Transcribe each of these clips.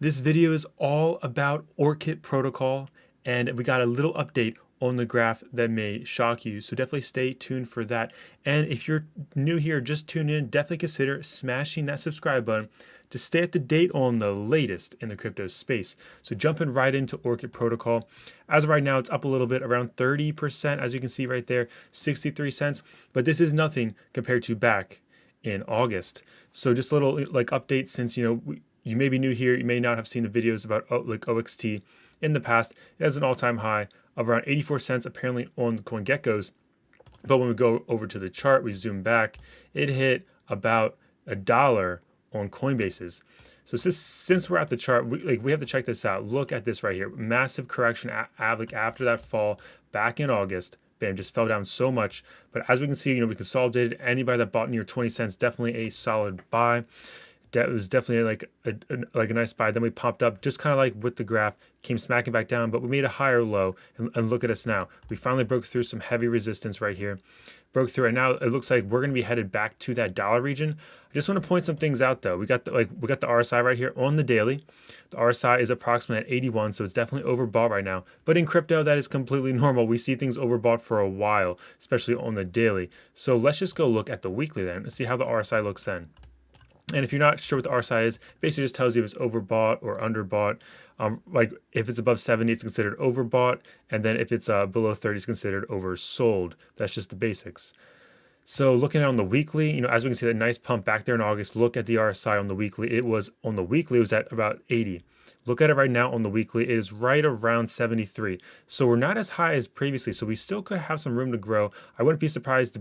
This video is all about Orchid Protocol, and we got a little update on the graph that may shock you. So definitely stay tuned for that. And if you're new here, just tune in, definitely consider smashing that subscribe button to stay up to date on the latest in the crypto space. So jumping right into Orchid Protocol. As of right now, it's up a little bit, around 30%, as you can see right there, 63 cents. But this is nothing compared to back in August. So just a little like update since, you may be new here, you may not have seen the videos about like OXT in the past. It has an all-time high of around 84 cents apparently on the CoinGecko's. But when we go over to the chart, we zoom back, it hit about $1 on Coinbase's. So since we're at the chart, we have to check this out. Look at this right here. Massive correction after that fall back in August. Bam, just fell down so much. But as we can see, we consolidated. Anybody that bought near 20 cents, definitely a solid buy. That was definitely like a nice buy. Then we popped up just kind of like with the graph, came smacking back down, but we made a higher low. And look at us now. We finally broke through some heavy resistance right here. Broke through, and now it looks like we're going to be headed back to that dollar region. I just want to point some things out though. We got the RSI right here on the daily. The RSI is approximately at 81, so it's definitely overbought right now. But in crypto, that is completely normal. We see things overbought for a while, especially on the daily. So let's just go look at the weekly then and see how the RSI looks then. And if you're not sure what the RSI is, basically just tells you if it's overbought or underbought. Like if it's above 70, it's considered overbought. And then if it's below 30, it's considered oversold. That's just the basics. So looking at on the weekly, as we can see that nice pump back there in August, look at the RSI on the weekly. It was at about 80. Look at it right now on the weekly. It is right around 73. So we're not as high as previously. So we still could have some room to grow. I wouldn't be surprised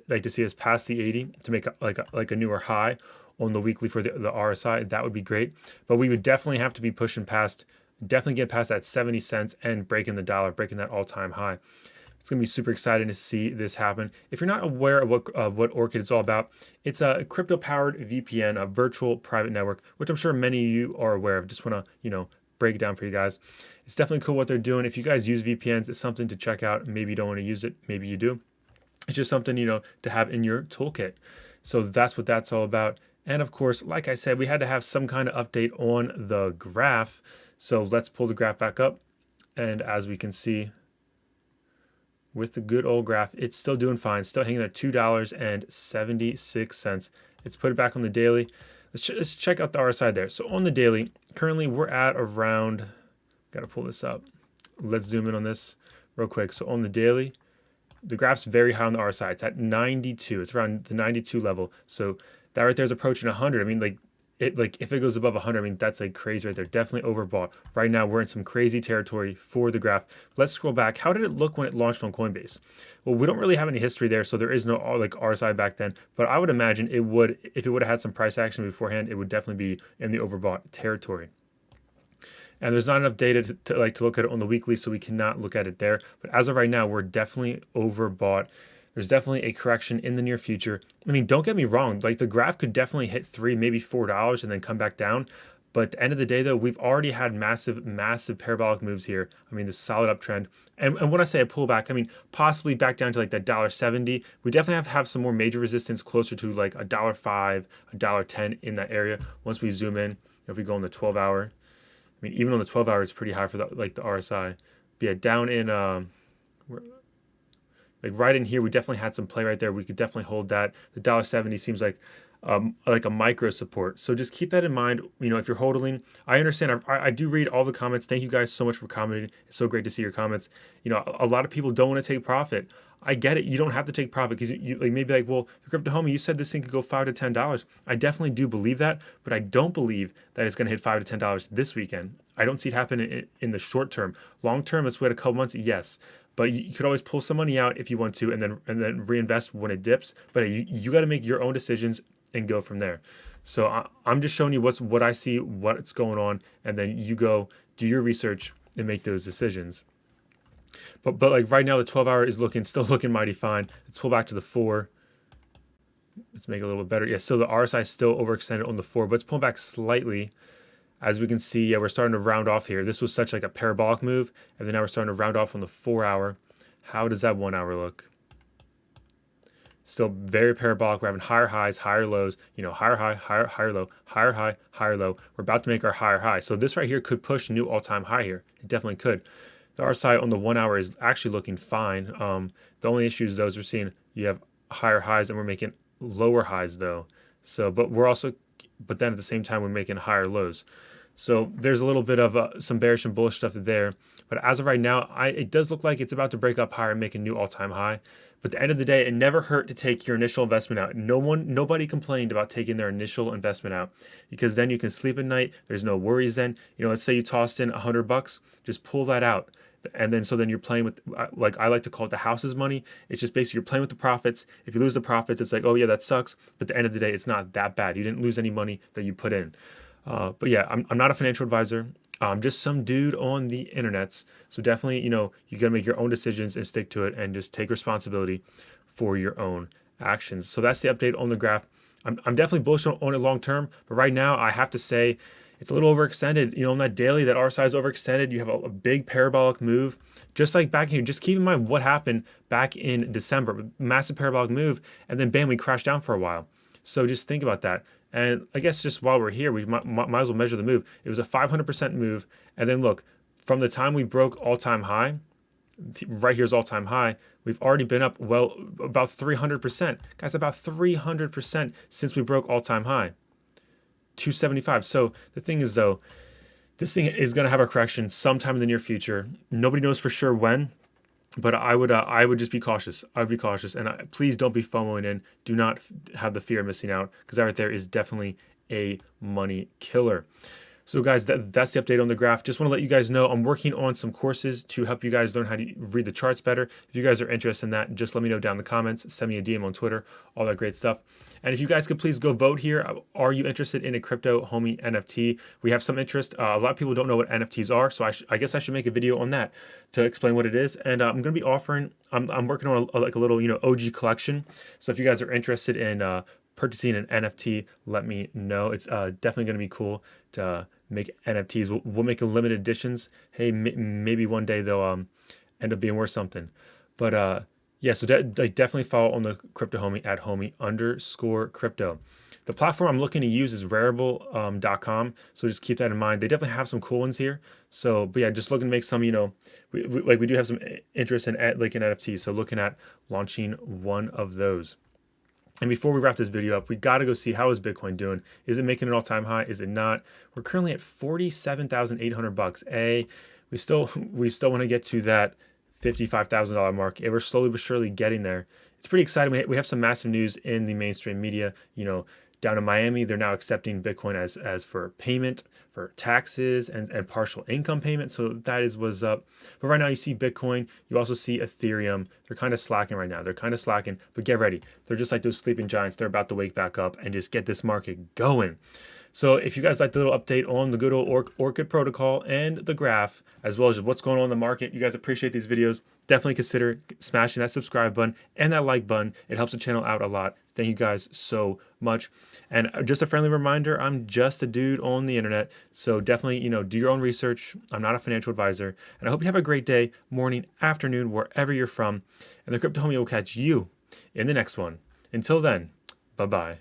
to see us past the 80 to make like a newer high on the weekly for the RSI. That would be great. But we would definitely have to be pushing past, definitely get past that 70 cents and breaking the dollar, breaking that all-time high. It's going to be super exciting to see this happen. If you're not aware of what Orchid is all about, it's a crypto-powered VPN, a virtual private network, which I'm sure many of you are aware of. Just want to, break it down for you guys. It's definitely cool what they're doing. If you guys use VPNs, it's something to check out. Maybe you don't want to use it. Maybe you do. It's just something, to have in your toolkit. So that's what that's all about. And of course, like I said, we had to have some kind of update on the graph. So let's pull the graph back up. And as we can see, with the good old graph, it's still doing fine, still hanging at $2.76. Let's put it back on the daily. Let's check out the RSI there. So on the daily, currently we're at around, got to pull this up. Let's zoom in on this real quick. So on the daily, the graph's very high on the RSI. It's at 92. It's around the 92 level. So that right there is approaching 100. I mean, if it goes above 100, I mean, that's like crazy right there. Definitely overbought. Right now, we're in some crazy territory for the graph. Let's scroll back. How did it look when it launched on Coinbase? Well, we don't really have any history there, so there is no RSI back then. But I would imagine it would, if it would have had some price action beforehand, it would definitely be in the overbought territory. And there's not enough data to look at it on the weekly, so we cannot look at it there. But as of right now, we're definitely overbought. There's definitely a correction in the near future. I mean, don't get me wrong. The graph could definitely hit $3, maybe $4 and then come back down. But at the end of the day, though, we've already had massive parabolic moves here. I mean, this solid uptrend. And when I say a pullback, I mean, possibly back down to that $1.70. We definitely have to have some more major resistance closer to like $1.05, $1.10 in that area. Once we zoom in, if we go on the 12-hour, I mean, even on the 12-hour, it's pretty high for the RSI. But yeah, down in right in here, we definitely had some play right there. We could definitely hold that. The $1.70 seems like a micro support. So just keep that in mind. If you're holding, I understand. I do read all the comments. Thank you guys so much for commenting. It's so great to see your comments. A lot of people don't want to take profit. I get it. You don't have to take profit because you maybe well, for crypto homie, you said this thing could go $5 to $10. I definitely do believe that, but I don't believe that it's going to hit $5 to $10 this weekend. I don't see it happen in the short term. Long term, let's wait a couple months. Yes. But you could always pull some money out if you want to, and then reinvest when it dips. But you got to make your own decisions and go from there. So I'm just showing you what I see, what's going on, and then you go do your research and make those decisions. But like right now, the 12-hour is still looking mighty fine. Let's pull back to the 4. Let's make it a little bit better. Yeah, still the RSI is still overextended on the 4, but let's pull back slightly. As we can see, yeah, we're starting to round off here. This was such like a parabolic move, and then now we're starting to round off on the 4-hour. How does that 1-hour look? Still very parabolic. We're having higher highs, higher lows, higher high, higher low, higher high, higher low. We're about to make our higher high. So this right here could push new all-time high here. It definitely could. The RSI on the 1 hour is actually looking fine. The only issue is those we're seeing you have higher highs and we're making lower highs though. So, but then at the same time we're making higher lows. So there's a little bit of some bearish and bullish stuff there. But as of right now, it does look like it's about to break up higher and make a new all-time high. But at the end of the day, it never hurt to take your initial investment out. Nobody complained about taking their initial investment out because then you can sleep at night. There's no worries then. Let's say you tossed in $100, just pull that out. And then so then you're playing with, like I like to call it, the house's money. It's just basically you're playing with the profits. If you lose the profits, it's like, oh yeah, that sucks. But at the end of the day, it's not that bad. You didn't lose any money that you put in. But yeah, I'm not a financial advisor. I'm just some dude on the internets. So definitely, you gotta make your own decisions and stick to it and just take responsibility for your own actions. So that's the update on the graph. I'm definitely bullish on it long term, but right now I have to say it's a little overextended. On that daily, that RSI is overextended. You have a big parabolic move. Just like back here, just keep in mind what happened back in December. Massive parabolic move, and then bam, we crashed down for a while. So just think about that. And I guess just while we're here, we might as well measure the move. It was a 500% move. And then look, from the time we broke all-time high, right here's all-time high, we've already been up, well, about 300%. Guys, about 300% since we broke all-time high, 275. So the thing is, though, this thing is going to have a correction sometime in the near future. Nobody knows for sure when. But I would just be cautious. I would be cautious, and please don't be FOMOing in. Do not have the fear of missing out, because that right there is definitely a money killer. So guys, that's the update on the graph. Just want to let you guys know I'm working on some courses to help you guys learn how to read the charts better. If you guys are interested in that, just let me know down in the comments. Send me a DM on Twitter, all that great stuff. And if you guys could please go vote here. Are you interested in a crypto homie NFT? We have some interest. A lot of people don't know what NFTs are, so I guess I should make a video on that to explain what it is. And I'm going to be offering, I'm working on like a little, OG collection. So if you guys are interested in purchasing an NFT, let me know. It's definitely going to be cool to make NFTs. We'll make a limited editions. Hey, maybe one day they'll end up being worth something. But yeah, so definitely follow on the crypto homie at homie_crypto. The platform I'm looking to use is Rarible.com, so just keep that in mind. They definitely have some cool ones here. So, but yeah, just looking to make some, we do have some interest in like in NFTs, so looking at launching one of those. And before we wrap this video up, we got to go see how is Bitcoin doing. Is it making an all-time high? Is it not? We're currently at $47,800. We still want to get to that $55,000 mark. We're slowly but surely getting there. It's pretty exciting. We have some massive news in the mainstream media. Down in Miami, they're now accepting Bitcoin as for payment for taxes and partial income payment. So that is what's up. But right now you see Bitcoin, you also see Ethereum. They're kind of slacking right now. But get ready. They're just like those sleeping giants. They're about to wake back up and just get this market going. So if you guys like the little update on the good old Orchid Protocol and the graph, as well as what's going on in the market, you guys appreciate these videos, definitely consider smashing that subscribe button and that like button. It helps the channel out a lot. Thank you guys so much. And just a friendly reminder, I'm just a dude on the internet. So definitely, do your own research. I'm not a financial advisor. And I hope you have a great day, morning, afternoon, wherever you're from. And the Crypto Homie will catch you in the next one. Until then, bye-bye.